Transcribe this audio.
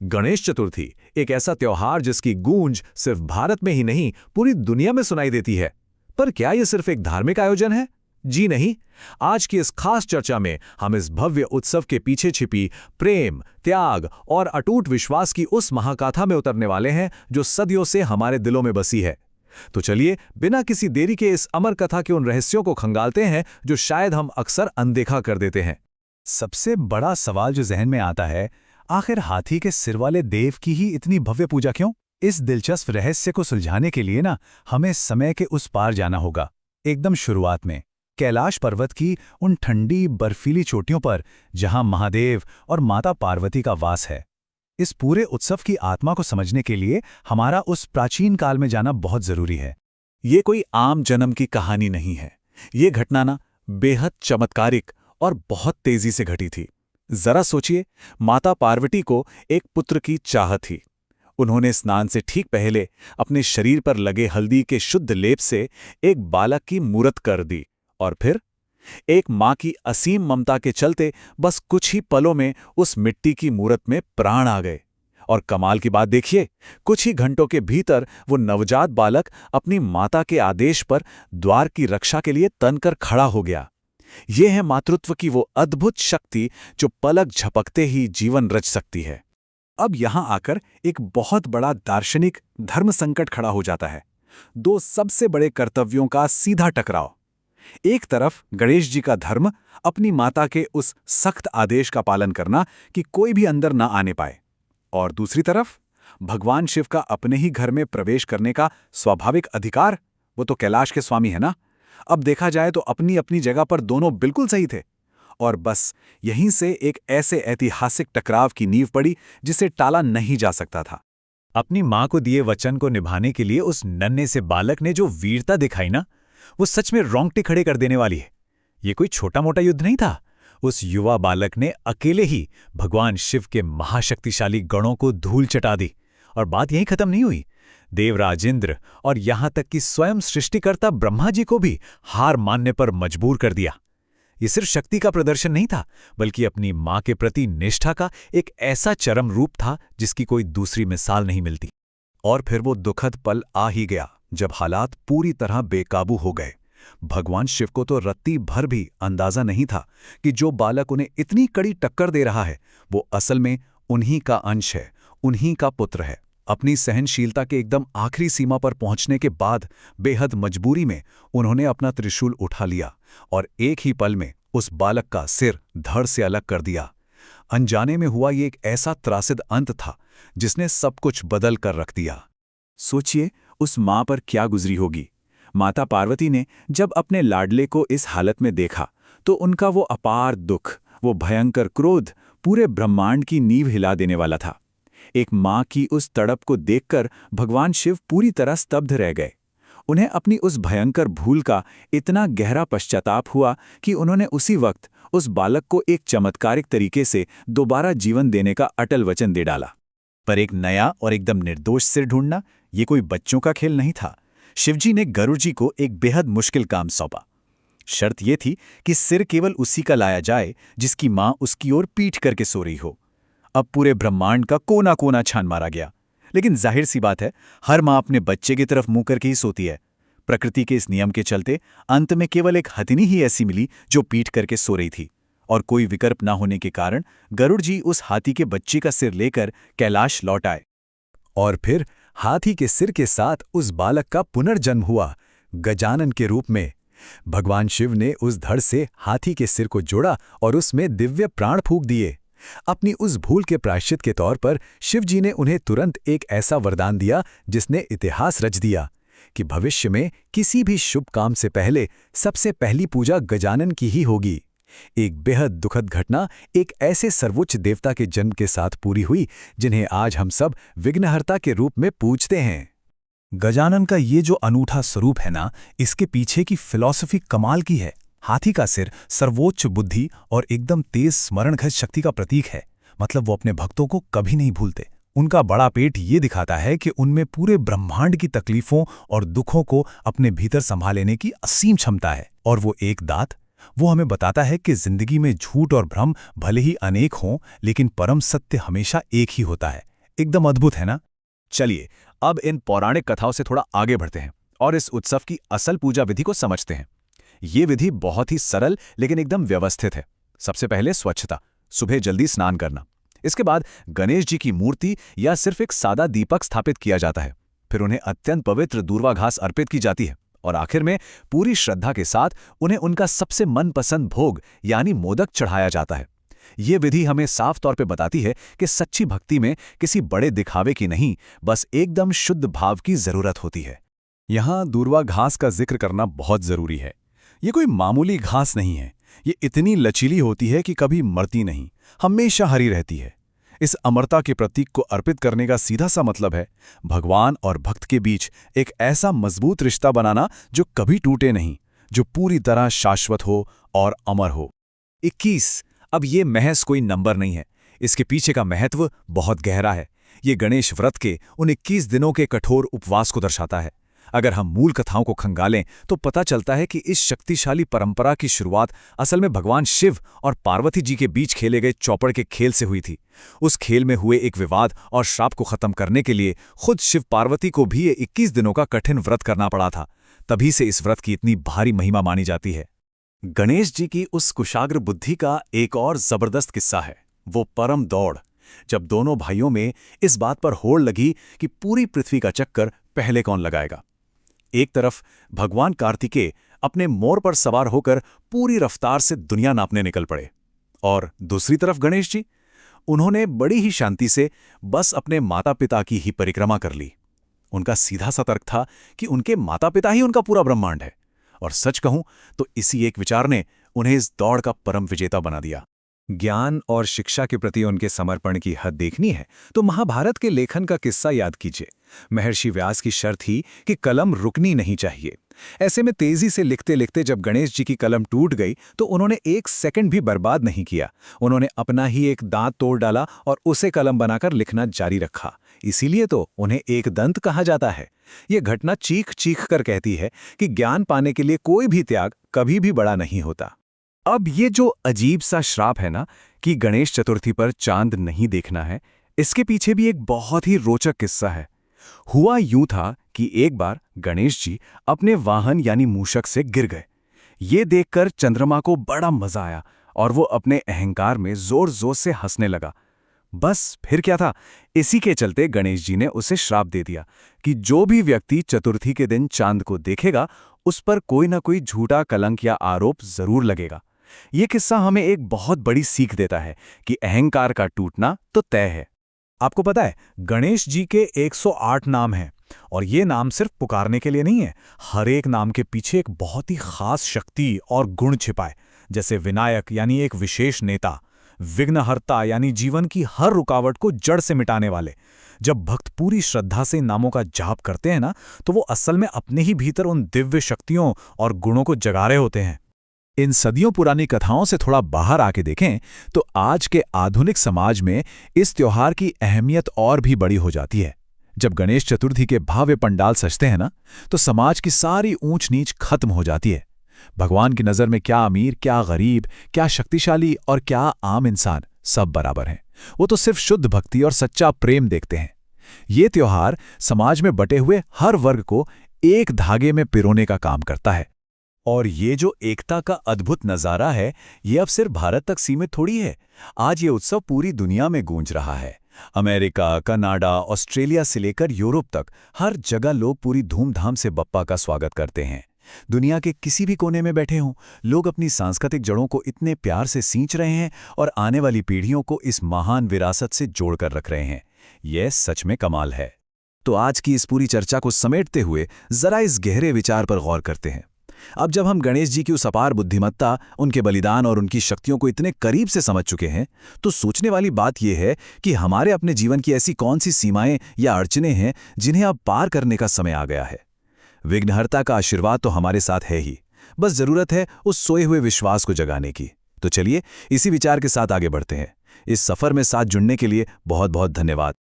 गणेश चतुर्थी एक ऐसा त्योहार जिसकी गूंज सिर्फ भारत में ही नहीं पूरी दुनिया में सुनाई देती है। पर क्या यह सिर्फ एक धार्मिक आयोजन है? जी नहीं। आज की इस खास चर्चा में हम इस भव्य उत्सव के पीछे छिपी प्रेम, त्याग और अटूट विश्वास की उस महागाथा में उतरने वाले हैं जो सदियों से हमारे दिलों में बसी है। तो चलिए बिना किसी देरी के इस अमर कथा के उन रहस्यों को खंगालते हैं जो शायद हम अक्सर अनदेखा कर देते हैं। सबसे बड़ा सवाल जो जहन में आता है, आखिर हाथी के सिर वाले देव की ही इतनी भव्य पूजा क्यों? इस दिलचस्प रहस्य को सुलझाने के लिए हमें समय के उस पार जाना होगा। एकदम शुरुआत में कैलाश पर्वत की उन ठंडी बर्फीली चोटियों पर जहां महादेव और माता पार्वती का वास है। इस पूरे उत्सव की आत्मा को समझने के लिए हमारा उस प्राचीन काल में जाना बहुत जरूरी है। ये कोई आम जन्म की कहानी नहीं है। ये घटना बेहद चमत्कारिक और बहुत तेजी से घटी थी। जरा सोचिए, माता पार्वती को एक पुत्र की चाह थी। उन्होंने स्नान से ठीक पहले अपने शरीर पर लगे हल्दी के शुद्ध लेप से एक बालक की मूरत कर दी और फिर एक मां की असीम ममता के चलते बस कुछ ही पलों में उस मिट्टी की मूरत में प्राण आ गए। और कमाल की बात देखिए, कुछ ही घंटों के भीतर वो नवजात बालक अपनी माता के आदेश पर द्वार की रक्षा के लिए तनकर खड़ा हो गया। ये है मातृत्व की वो अद्भुत शक्ति जो पलक झपकते ही जीवन रच सकती है। अब यहां आकर एक बहुत बड़ा दार्शनिक धर्म संकट खड़ा हो जाता है। दो सबसे बड़े कर्तव्यों का सीधा टकराव। एक तरफ गणेश जी का धर्म, अपनी माता के उस सख्त आदेश का पालन करना कि कोई भी अंदर ना आने पाए, और दूसरी तरफ भगवान शिव का अपने ही घर में प्रवेश करने का स्वाभाविक अधिकार। वो तो कैलाश के स्वामी है ना। अब देखा जाए तो अपनी अपनी जगह पर दोनों बिल्कुल सही थे, और बस यहीं से एक ऐसे ऐतिहासिक टकराव की नींव पड़ी जिसे टाला नहीं जा सकता था। अपनी मां को दिए वचन को निभाने के लिए उस नन्हे से बालक ने जो वीरता दिखाई वो सच में रोंगटे खड़े कर देने वाली है। ये कोई छोटा मोटा युद्ध नहीं था। उस युवा बालक ने अकेले ही भगवान शिव के महाशक्तिशाली गणों को धूल चटा दी। और बात यहीं खत्म नहीं हुई। देवराज इंद्र और यहां तक कि स्वयं सृष्टिकर्ता ब्रह्मा जी को भी हार मानने पर मजबूर कर दिया। ये सिर्फ शक्ति का प्रदर्शन नहीं था, बल्कि अपनी मां के प्रति निष्ठा का एक ऐसा चरम रूप था जिसकी कोई दूसरी मिसाल नहीं मिलती। और फिर वो दुखद पल आ ही गया जब हालात पूरी तरह बेकाबू हो गए। भगवान शिव को तो रत्ती भर भी अंदाजा नहीं था कि जो बालक उन्हें इतनी कड़ी टक्कर दे रहा है वो असल में उन्हीं का अंश है, उन्हीं का पुत्र है। अपनी सहनशीलता के एकदम आखिरी सीमा पर पहुंचने के बाद बेहद मजबूरी में उन्होंने अपना त्रिशूल उठा लिया और एक ही पल में उस बालक का सिर धड़ से अलग कर दिया। अनजाने में हुआ ये एक ऐसा त्रासिद अंत था जिसने सब कुछ बदल कर रख दिया। सोचिए उस मां पर क्या गुजरी होगी। माता पार्वती ने जब अपने लाडले को इस हालत में देखा तो उनका वो अपार दुख, वो भयंकर क्रोध पूरे ब्रह्मांड की नींव हिला देने वाला था। एक मां की उस तड़प को देखकर भगवान शिव पूरी तरह स्तब्ध रह गए। उन्हें अपनी उस भयंकर भूल का इतना गहरा पश्चाताप हुआ कि उन्होंने उसी वक्त उस बालक को एक चमत्कारिक तरीके से दोबारा जीवन देने का अटल वचन दे डाला। पर एक नया और एकदम निर्दोष सिर ढूंढना ये कोई बच्चों का खेल नहीं था। शिवजी ने गरुड़ जी को एक बेहद मुश्किल काम सौंपा। शर्त यह थी कि सिर केवल उसी का लाया जाए जिसकी मां उसकी ओर पीठ करके सो रही हो। अब पूरे ब्रह्मांड का कोना कोना छान मारा गया, लेकिन जाहिर सी बात है, हर मां अपने बच्चे की तरफ मुंह करके ही सोती है। प्रकृति के इस नियम के चलते अंत में केवल एक हथिनी ही ऐसी मिली जो पीठ करके सो रही थी, और कोई विकल्प न होने के कारण गरुड़ जी उस हाथी के बच्चे का सिर लेकर कैलाश लौट आए। और फिर हाथी के सिर के साथ उस बालक का पुनर्जन्म हुआ, गजानन के रूप में। भगवान शिव ने उस धड़ से हाथी के सिर को जोड़ा और उसमें दिव्य प्राण फूंक दिए। अपनी उस भूल के प्रायश्चित के तौर पर शिवजी ने उन्हें तुरंत एक ऐसा वरदान दिया जिसने इतिहास रच दिया कि भविष्य में किसी भी शुभ काम से पहले सबसे पहली पूजा गजानन की ही होगी। एक बेहद दुखद घटना एक ऐसे सर्वोच्च देवता के जन्म के साथ पूरी हुई जिन्हें आज हम सब विघ्नहर्ता के रूप में पूजते हैं। गजानन का ये जो अनूठा स्वरूप है इसके पीछे की फिलॉसफी कमाल की है। हाथी का सिर सर्वोच्च बुद्धि और एकदम तेज स्मरणघट शक्ति का प्रतीक है। मतलब वो अपने भक्तों को कभी नहीं भूलते। उनका बड़ा पेट ये दिखाता है कि उनमें पूरे ब्रह्मांड की तकलीफों और दुखों को अपने भीतर संभाल लेने की असीम क्षमता है। और वो एक दांत, वो हमें बताता है कि जिंदगी में झूठ और भ्रम भले ही अनेक हों, लेकिन परम सत्य हमेशा एक ही होता है। एकदम अद्भुत है ना? चलिए अब इन पौराणिक कथाओं से थोड़ा आगे बढ़ते हैं और इस उत्सव की असल पूजा विधि को समझते हैं। ये विधि बहुत ही सरल लेकिन एकदम व्यवस्थित है। सबसे पहले स्वच्छता, सुबह जल्दी स्नान करना। इसके बाद गणेश जी की मूर्ति या सिर्फ एक सादा दीपक स्थापित किया जाता है। फिर उन्हें अत्यंत पवित्र दूर्वा घास अर्पित की जाती है और आखिर में पूरी श्रद्धा के साथ उन्हें उनका सबसे मनपसंद भोग यानी मोदक चढ़ाया जाता है। ये विधि हमें साफ तौर पे बताती है कि सच्ची भक्ति में किसी बड़े दिखावे की नहीं, बस एकदम शुद्ध भाव की जरूरत होती है। यहाँ दूर्वा घास का जिक्र करना बहुत जरूरी है। ये कोई मामूली घास नहीं है। ये इतनी लचीली होती है कि कभी मरती नहीं, हमेशा हरी रहती है। इस अमरता के प्रतीक को अर्पित करने का सीधा सा मतलब है भगवान और भक्त के बीच एक ऐसा मजबूत रिश्ता बनाना जो कभी टूटे नहीं, जो पूरी तरह शाश्वत हो और अमर हो। 21। अब ये महज कोई नंबर नहीं है, इसके पीछे का महत्व बहुत गहरा है। ये गणेश व्रत के उन 21 दिनों के कठोर उपवास को दर्शाता है। अगर हम मूल कथाओं को खंगालें तो पता चलता है कि इस शक्तिशाली परंपरा की शुरुआत असल में भगवान शिव और पार्वती जी के बीच खेले गए चौपड़ के खेल से हुई थी। उस खेल में हुए एक विवाद और श्राप को खत्म करने के लिए खुद शिव पार्वती को भी ये 21 दिनों का कठिन व्रत करना पड़ा था। तभी से इस व्रत की इतनी भारी महिमा मानी जाती है। गणेश जी की उस कुशाग्र बुद्धि का एक और जबरदस्त किस्सा है, वो परम दौड़, जब दोनों भाइयों में इस बात पर होड़ लगी कि पूरी पृथ्वी का चक्कर पहले कौन लगाएगा। एक तरफ भगवान कार्तिकेय अपने मोर पर सवार होकर पूरी रफ्तार से दुनिया नापने निकल पड़े और दूसरी तरफ गणेश जी, उन्होंने बड़ी ही शांति से बस अपने माता पिता की ही परिक्रमा कर ली। उनका सीधा सा तर्क था कि उनके माता पिता ही उनका पूरा ब्रह्मांड है, और सच कहूं तो इसी एक विचार ने उन्हें इस दौड़ का परम विजेता बना दिया। ज्ञान और शिक्षा के प्रति उनके समर्पण की हद देखनी है तो महाभारत के लेखन का किस्सा याद कीजिए। महर्षि व्यास की शर्त थी कि कलम रुकनी नहीं चाहिए। ऐसे में तेजी से लिखते लिखते जब गणेश जी की कलम टूट गई तो उन्होंने एक सेकंड भी बर्बाद नहीं किया। उन्होंने अपना ही एक दांत तोड़ डाला और उसे कलम बनाकर लिखना जारी रखा। इसीलिए तो उन्हें एक दंत कहा जाता है। यह घटना चीख चीख कर कहती है कि ज्ञान पाने के लिए कोई भी त्याग कभी भी बड़ा नहीं होता। अब ये जो अजीब सा श्राप है ना कि गणेश चतुर्थी पर चांद नहीं देखना है, इसके पीछे भी एक बहुत ही रोचक किस्सा है। हुआ यूं था कि एक बार गणेश जी अपने वाहन यानी मूषक से गिर गए। ये देखकर चंद्रमा को बड़ा मजा आया और वो अपने अहंकार में जोर जोर से हंसने लगा। बस फिर क्या था, इसी के चलते गणेश जी ने उसे श्राप दे दिया कि जो भी व्यक्ति चतुर्थी के दिन चांद को देखेगा उस पर कोई ना कोई झूठा कलंक या आरोप जरूर लगेगा। ये किस्सा हमें एक बहुत बड़ी सीख देता है कि अहंकार का टूटना तो तय है। आपको पता है, गणेश जी के 108 नाम हैं और ये नाम सिर्फ पुकारने के लिए नहीं है। हर एक नाम के पीछे एक बहुत ही खास शक्ति और गुण छिपा है। जैसे विनायक यानी एक विशेष नेता, विघ्नहर्ता यानी जीवन की हर रुकावट को जड़ से मिटाने वाले। जब भक्त पूरी श्रद्धा से इन नामों का जाप करते हैं ना, तो वो असल में अपने ही भीतर उन दिव्य शक्तियों और गुणों को जगा रहे होते हैं। इन सदियों पुरानी कथाओं से थोड़ा बाहर आके देखें तो आज के आधुनिक समाज में इस त्योहार की अहमियत और भी बड़ी हो जाती है। जब गणेश चतुर्थी के भव्य पंडाल सजते हैं ना, तो समाज की सारी ऊंच नीच खत्म हो जाती है। भगवान की नज़र में क्या अमीर, क्या गरीब, क्या शक्तिशाली और क्या आम इंसान, सब बराबर हैं। वो तो सिर्फ शुद्ध भक्ति और सच्चा प्रेम देखते हैं। ये त्योहार समाज में बटे हुए हर वर्ग को एक धागे में पिरोने का काम करता है। और ये जो एकता का अद्भुत नज़ारा है, ये अब सिर्फ भारत तक सीमित थोड़ी है। आज ये उत्सव पूरी दुनिया में गूंज रहा है। अमेरिका, कनाडा, ऑस्ट्रेलिया से लेकर यूरोप तक हर जगह लोग पूरी धूमधाम से बप्पा का स्वागत करते हैं। दुनिया के किसी भी कोने में बैठे हों, लोग अपनी सांस्कृतिक जड़ों को इतने प्यार से सींच रहे हैं और आने वाली पीढ़ियों को इस महान विरासत से जोड़कर रख रहे हैं। यह सच में कमाल है। तो आज की इस पूरी चर्चा को समेटते हुए जरा इस गहरे विचार पर गौर करते हैं। अब जब हम गणेश जी की उस अपार बुद्धिमत्ता, उनके बलिदान और उनकी शक्तियों को इतने करीब से समझ चुके हैं, तो सोचने वाली बात यह है कि हमारे अपने जीवन की ऐसी कौन सी सीमाएं या अड़चनें हैं जिन्हें अब पार करने का समय आ गया है। विघ्नहर्ता का आशीर्वाद तो हमारे साथ है ही, बस जरूरत है उस सोए हुए विश्वास को जगाने की। तो चलिए इसी विचार के साथ आगे बढ़ते हैं। इस सफर में साथ जुड़ने के लिए बहुत बहुत धन्यवाद।